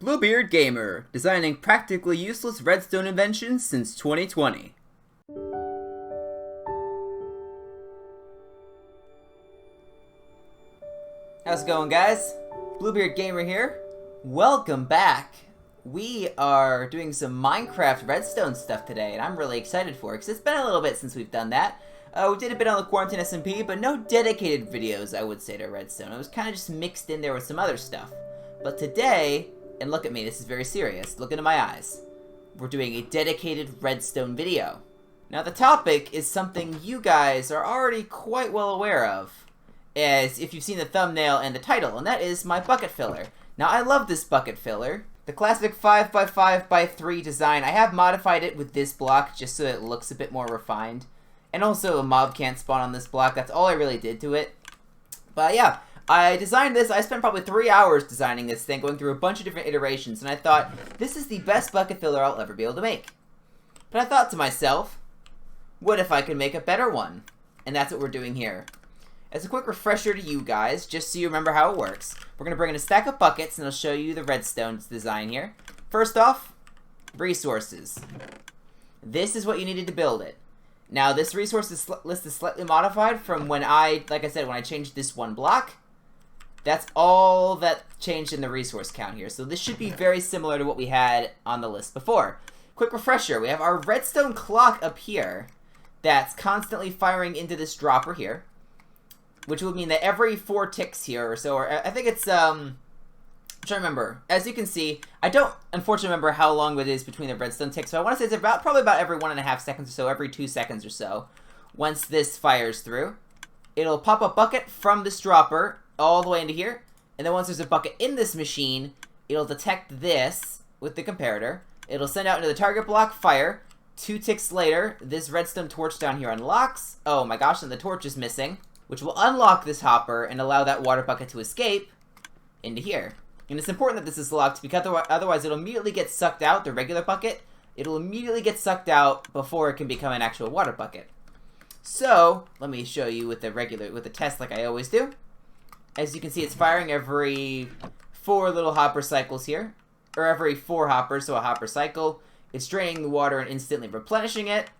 Bluebeard Gamer, designing practically useless redstone inventions since 2020. How's it going, guys? Bluebeard Gamer here. Welcome back. We are doing some Minecraft redstone stuff today, and I'm really excited for it, because it's been a little bit since we've done that. We did a bit on the Quarantine SMP, but no dedicated videos, I would say, to redstone. It was kind of just mixed in there with some other stuff. But today, and look at me, this is very serious, look into my eyes, we're doing a dedicated redstone video. Now the topic is something you guys are already quite well aware of, as if you've seen the thumbnail and the title, and that is my bucket filler. Now I love this bucket filler. The classic 5x5x3 design, I have modified it with this block just so it looks a bit more refined. And also a mob can't spawn on this block, that's all I really did to it. But yeah, I designed this, I spent probably 3 hours designing this thing, going through a bunch of different iterations, and I thought, this is the best bucket filler I'll ever be able to make. But I thought to myself, what if I could make a better one? And that's what we're doing here. As a quick refresher to you guys, just so you remember how it works, we're going to bring in a stack of buckets, and I'll show you the redstone design here. First off, resources. This is what you needed to build it. Now, this resources list is slightly modified from when like I said, when I changed this one block. That's all that changed in the resource count here. So this should be very similar to what we had on the list before. Quick refresher, we have our redstone clock up here that's constantly firing into this dropper here, which would mean that every 4 ticks here or so, or I think it's, I'm trying to remember. As you can see, I don't unfortunately remember how long it is between the redstone ticks, so I want to say it's probably about every 1.5 seconds or so, every 2 seconds or so. Once this fires through, it'll pop a bucket from this dropper all the way into here, and then once there's a bucket in this machine, it'll detect this with the comparator. It'll send out into the target block, fire. 2 ticks later, this redstone torch down here unlocks. Oh my gosh, and the torch is missing, which will unlock this hopper and allow that water bucket to escape into here. And it's important that this is locked because otherwise it'll immediately get sucked out, the regular bucket. It'll immediately get sucked out before it can become an actual water bucket. So, let me show you with the test like I always do. As you can see, it's firing every 4 little hopper cycles here. Or every 4 hoppers, so a hopper cycle. It's draining the water and instantly replenishing it.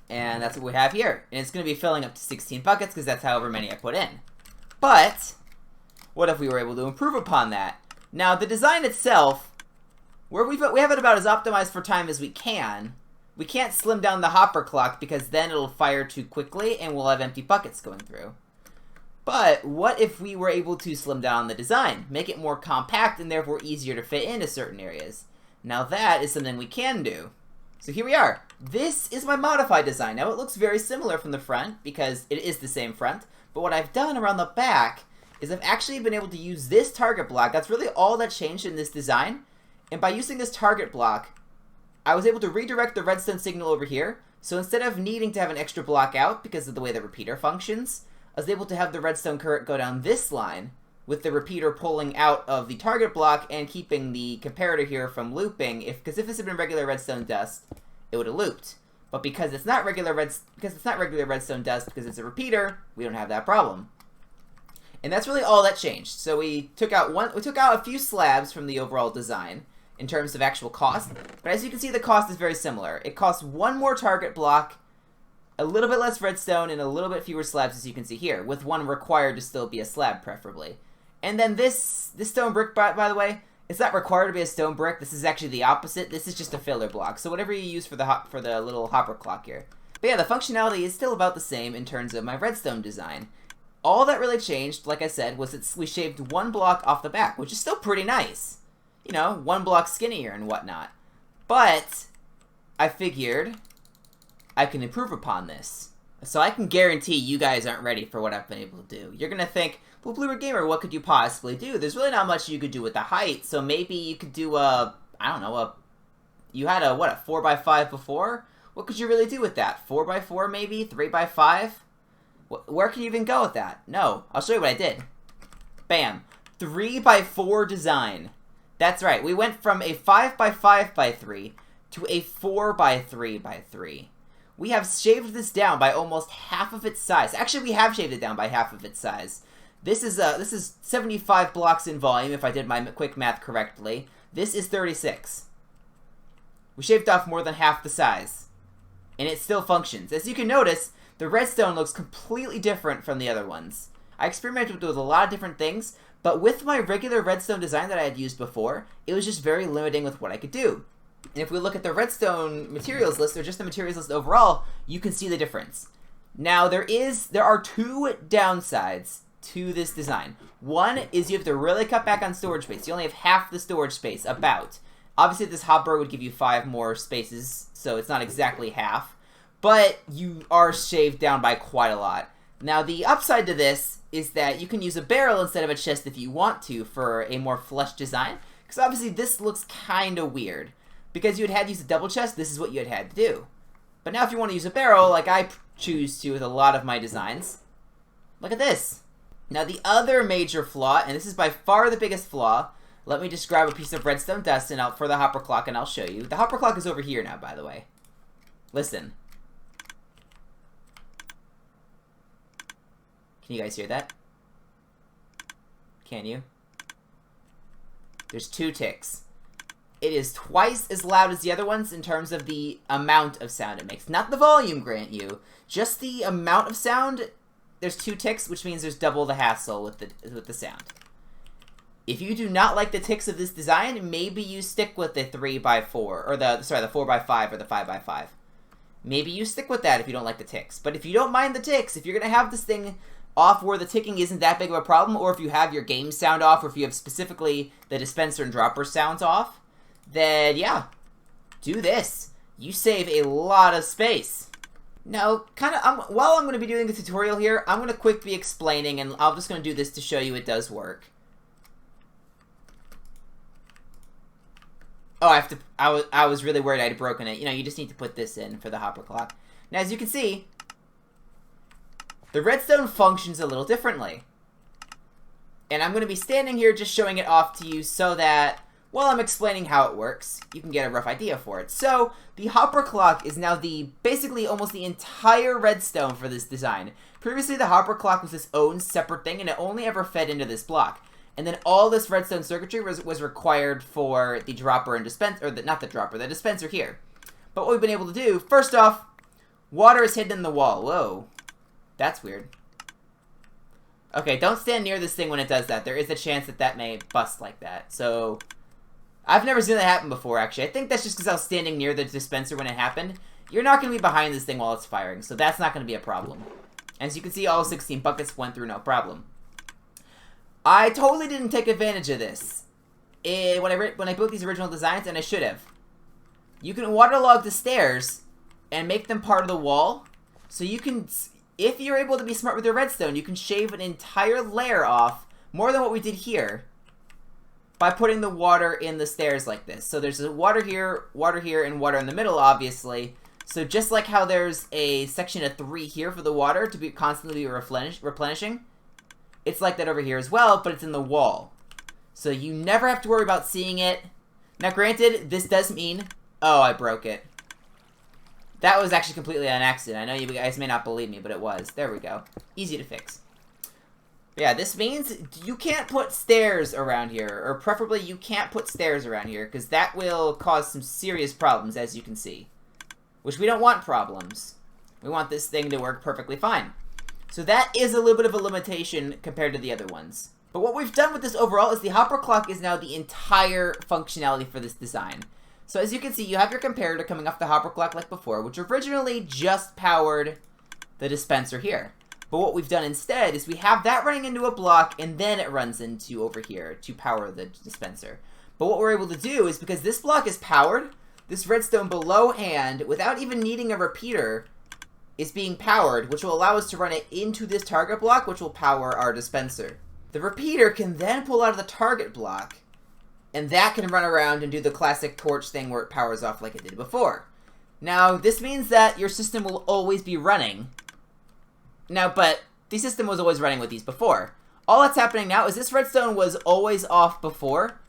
And that's what we have here. And it's going to be filling up to 16 buckets because that's however many I put in. But what if we were able to improve upon that? Now, the design itself, we have it about as optimized for time as we can. We can't slim down the hopper clock because then it'll fire too quickly and we'll have empty buckets going through. But what if we were able to slim down the design, make it more compact and therefore easier to fit into certain areas? Now that is something we can do. So here we are. This is my modified design. Now it looks very similar from the front because it is the same front, but what I've done around the back is I've actually been able to use this target block. That's really all that changed in this design. And by using this target block, I was able to redirect the redstone signal over here. So instead of needing to have an extra block out because of the way the repeater functions, I was able to have the redstone current go down this line with the repeater pulling out of the target block and keeping the comparator here from looping. Because if this had been regular redstone dust, it would have looped. But because it's not regular redstone dust, because it's a repeater, we don't have that problem. And that's really all that changed. So we took out a few slabs from the overall design in terms of actual cost. But as you can see, the cost is very similar. It costs 1 more target block, a little bit less redstone, and a little bit fewer slabs, as you can see here, with 1 required to still be a slab, preferably. And then this stone brick, by the way, it's not required to be a stone brick. This is actually the opposite. This is just a filler block. So whatever you use for the little hopper clock here. But yeah, the functionality is still about the same in terms of my redstone design. All that really changed, like I said, was we shaved 1 block off the back, which is still pretty nice. You know, 1 block skinnier and whatnot. But I figured I can improve upon this. So I can guarantee you guys aren't ready for what I've been able to do. You're going to think, well, Bluebeard Gamer, what could you possibly do? There's really not much you could do with the height, so maybe you could do you had a 4x5 before? What could you really do with that? 4x4 maybe? 3x5? Where can you even go with that? No, I'll show you what I did. Bam. 3x4 design. That's right, we went from a 5x5x3 to a 4x3x3. We have shaved this down by almost half of its size. Actually, we have shaved it down by half of its size. This is 75 blocks in volume, if I did my quick math correctly. This is 36. We shaved off more than half the size. And it still functions. As you can notice, the redstone looks completely different from the other ones. I experimented with a lot of different things, but with my regular redstone design that I had used before, it was just very limiting with what I could do. And if we look at the redstone materials list, or just the materials list overall, you can see the difference. Now, there are two downsides to this design. One is you have to really cut back on storage space. You only have half the storage space, about. Obviously, this hopper would give you 5 more spaces, so it's not exactly half. But you are shaved down by quite a lot. Now, the upside to this is that you can use a barrel instead of a chest if you want to for a more flush design. Because obviously, this looks kind of weird. Because you had to use a double chest, this is what you had to do. But now if you want to use a barrel, like I choose to with a lot of my designs, look at this. Now the other major flaw, and this is by far the biggest flaw, let me just grab a piece of redstone dust and for the hopper clock and I'll show you. The hopper clock is over here now, by the way. Listen. Can you guys hear that? Can you? There's 2 ticks. It is twice as loud as the other ones in terms of the amount of sound it makes. Not the volume, grant you. Just the amount of sound. There's 2 ticks, which means there's double the hassle with the sound. If you do not like the ticks of this design, maybe you stick with the 3x4, or the 4x5 or the 5x5. Maybe you stick with that if you don't like the ticks. But if you don't mind the ticks, if you're going to have this thing off where the ticking isn't that big of a problem, or if you have your game sound off, or if you have specifically the dispenser and dropper sounds off, then yeah, do this. You save a lot of space. Now, while I'm going to be doing the tutorial here, I'm going to quickly be explaining, and I'm just going to do this to show you it does work. Oh, I was really worried I'd broken it. You know, you just need to put this in for the hopper clock. Now, as you can see, the redstone functions a little differently. And I'm going to be standing here just showing it off to you so that while I'm explaining how it works, you can get a rough idea for it. So, the hopper clock is now basically almost the entire redstone for this design. Previously, the hopper clock was its own separate thing, and it only ever fed into this block. And then all this redstone circuitry was required for the dropper and dispenser, or not the dropper, the dispenser here. But what we've been able to do, first off, water is hidden in the wall. Whoa. That's weird. Okay, don't stand near this thing when it does that. There is a chance that that may bust like that. So, I've never seen that happen before, actually. I think that's just because I was standing near the dispenser when it happened. You're not going to be behind this thing while it's firing, so that's not going to be a problem. As you can see, all 16 buckets went through no problem. I totally didn't take advantage of this when I built these original designs, and I should have. You can waterlog the stairs and make them part of the wall, so you can, if you're able to be smart with your redstone, you can shave an entire layer off, more than what we did here, by putting the water in the stairs like this. So there's water here, and water in the middle, obviously. So just like how there's a section of 3 here for the water to be constantly replenishing, it's like that over here as well, but it's in the wall. So you never have to worry about seeing it. Now granted, this does mean, oh, I broke it. That was actually completely an accident. I know you guys may not believe me, but it was. There we go. Easy to fix. Yeah, this means you can't put stairs around here, or preferably you can't put stairs around here, because that will cause some serious problems, as you can see. Which we don't want problems. We want this thing to work perfectly fine. So that is a little bit of a limitation compared to the other ones. But what we've done with this overall is the hopper clock is now the entire functionality for this design. So as you can see, you have your comparator coming off the hopper clock like before, which originally just powered the dispenser here. But what we've done instead is we have that running into a block, and then it runs into over here to power the dispenser. But what we're able to do is, because this block is powered, this redstone below hand, without even needing a repeater, is being powered, which will allow us to run it into this target block, which will power our dispenser. The repeater can then pull out of the target block, and that can run around and do the classic torch thing where it powers off like it did before. Now, this means that your system will always be running. Now, but the system was always running with these before. All that's happening now is this redstone was always off before.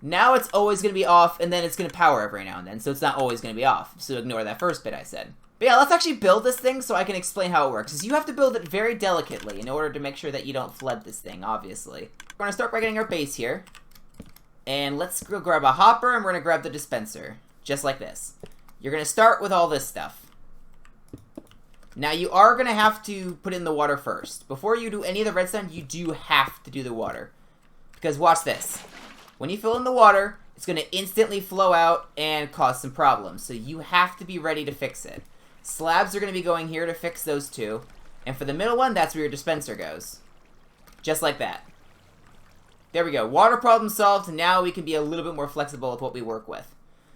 Now it's always going to be off, and then it's going to power every now and then, so it's not always going to be off. So ignore that first bit I said. But yeah, let's actually build this thing so I can explain how it works. Because you have to build it very delicately in order to make sure that you don't flood this thing, obviously. We're going to start by getting our base here. And let's go grab a hopper, and we're going to grab the dispenser. Just like this. You're going to start with all this stuff. Now, you are going to have to put in the water first. Before you do any of the redstone, you do have to do the water. Because watch this. When you fill in the water, it's going to instantly flow out and cause some problems. So you have to be ready to fix it. Slabs are going to be going here to fix those two. And for the middle one, that's where your dispenser goes. Just like that. There we go. Water problem solved. Now we can be a little bit more flexible with what we work with.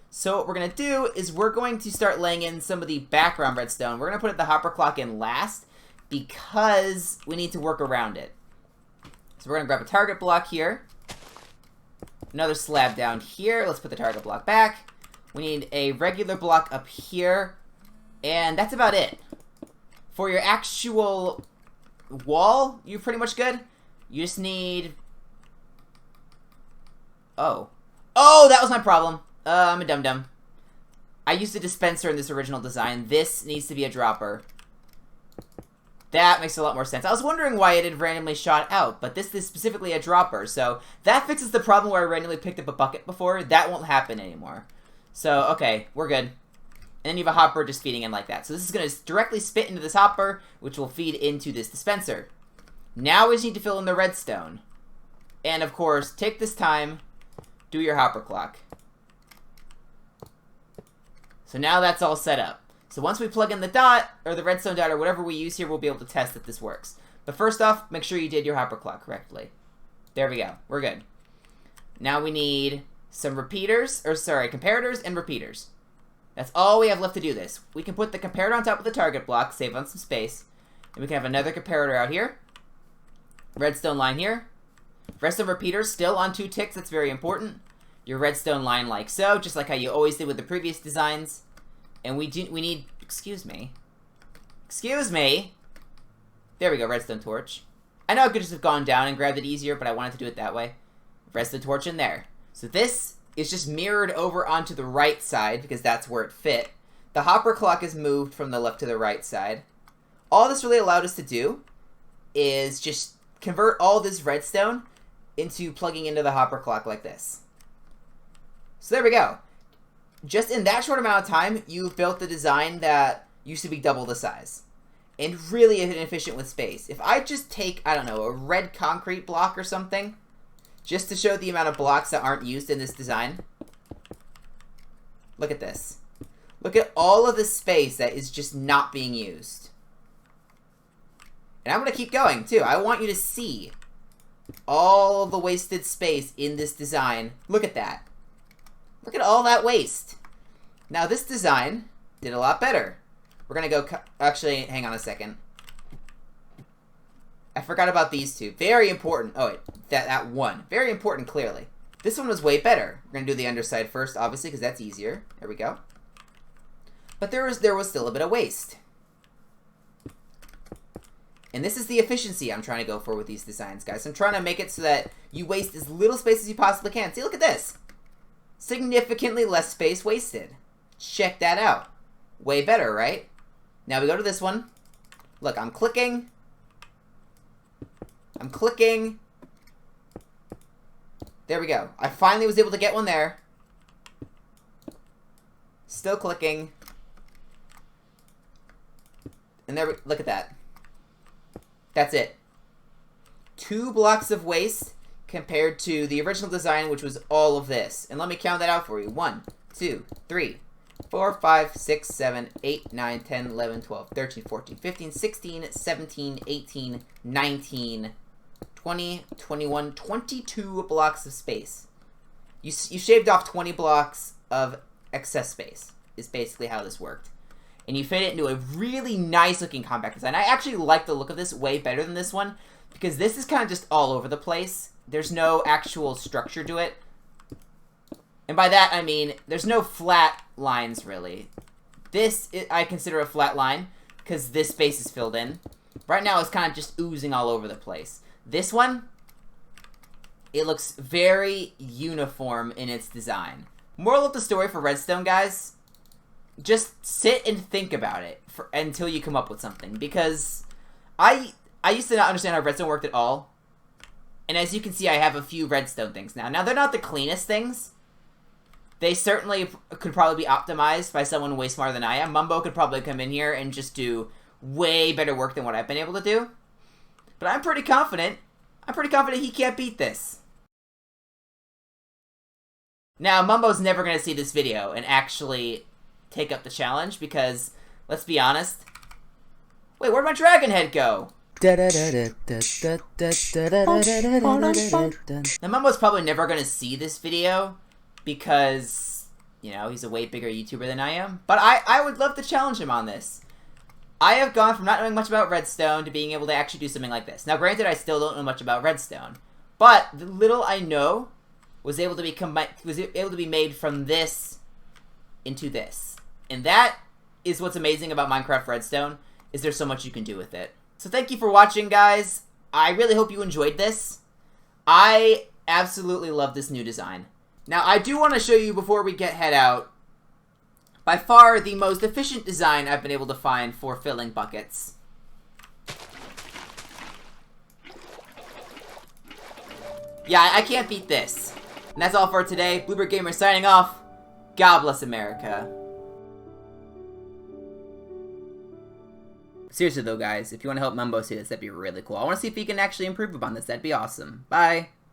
So what we're going to do is we're going to start laying in some of the background redstone. We're going to put the hopper clock in last because we need to work around it. So we're going to grab a target block here. Another slab down here. Let's put the target block back. We need a regular block up here. And that's about it. For your actual wall, you're pretty much good. You just need... Oh, that was my problem. I'm a dum-dum. I used a dispenser in this original design. This needs to be a dropper. That makes a lot more sense. I was wondering why it had randomly shot out, but this is specifically a dropper, so that fixes the problem where I randomly picked up a bucket before. That won't happen anymore. So, okay, we're good. And then you have a hopper just feeding in like that. So this is going to directly spit into this hopper, which will feed into this dispenser. Now we just need to fill in the redstone. And, of course, take this time, do your hopper clock. So now that's all set up. So once we plug in the dot, or the redstone dot, or whatever we use here, we'll be able to test that this works. But first off, make sure you did your hopper clock correctly. There we go. We're good. Now we need some repeaters, or sorry, comparators and repeaters. That's all we have left to do this. We can put the comparator on top of the target block, save on some space. And we can have another comparator out here. Redstone line here. Redstone repeaters still on 2 ticks, that's very important. Your redstone line like so, just like how you always did with the previous designs. And we need, excuse me. There we go, redstone torch. I know I could just have gone down and grabbed it easier, but I wanted to do it that way. Redstone torch in there. So this is just mirrored over onto the right side, because that's where it fit. The hopper clock is moved from the left to the right side. All this really allowed us to do is just convert all this redstone into plugging into the hopper clock like this. So there we go. Just in that short amount of time, you've built the design that used to be double the size. And really inefficient with space. If I just take, I don't know, a red concrete block or something, just to show the amount of blocks that aren't used in this design. Look at this. Look at all of the space that is just not being used. And I'm going to keep going, too. I want you to see all of the wasted space in this design. Look at that. Look at all that waste. Now, this design did a lot better. We're going to go... Actually, hang on a second. I forgot about these two. Very important. Oh, wait. That one. Very important, clearly. This one was way better. We're going to do the underside first, obviously, because that's easier. There we go. But there was still a bit of waste. And this is the efficiency I'm trying to go for with these designs, guys. I'm trying to make it so that you waste as little space as you possibly can. See, look at this. Significantly less space wasted. Check that out. Way better, right? Now we go to this one. Look, I'm clicking. There we go. I finally was able to get one there. Still clicking. And there, look at that. That's it. 2 blocks of waste compared to the original design, which was all of this. And let me count that out for you. 1, 2, 3, 4, 5, 6, 7, 8, 9, 10, 11, 12, 13, 14, 15, 16, 17, 18, 19, 20, 21, 22 blocks of space. You shaved off 20 blocks of excess space, is basically how this worked. And you fit it into a really nice looking compact design. I actually like the look of this way better than this one, because this is kind of just all over the place. There's no actual structure to it. And by that, I mean, there's no flat lines, really. This, I consider a flat line, because this space is filled in. Right now, it's kind of just oozing all over the place. This one, it looks very uniform in its design. Moral of the story for redstone, guys, just sit and think about it until you come up with something. Because I used to not understand how redstone worked at all. And as you can see, I have a few redstone things now. Now, they're not the cleanest things. They certainly could probably be optimized by someone way smarter than I am. Mumbo could probably come in here and just do way better work than what I've been able to do. But I'm pretty confident. I'm pretty confident he can't beat this. Now, Mumbo's never going to see this video and actually take up the challenge because, let's be honest... Wait, where'd my dragon head go? Now, Mumbo's probably never going to see this video because, you know, he's a way bigger YouTuber than I am. But I would love to challenge him on this. I have gone from not knowing much about redstone to being able to actually do something like this. Now, granted, I still don't know much about redstone. But the little I know was able to be made from this into this. And that is what's amazing about Minecraft Redstone, is there's so much you can do with it. So thank you for watching, guys. I really hope you enjoyed this. I absolutely love this new design. Now, I do want to show you before we head out, by far the most efficient design I've been able to find for filling buckets. Yeah, I can't beat this. And that's all for today. Bluebird Gamer signing off. God bless America. Seriously though, guys, if you want to help Mumbo see this, that'd be really cool. I want to see if he can actually improve upon this. That'd be awesome. Bye.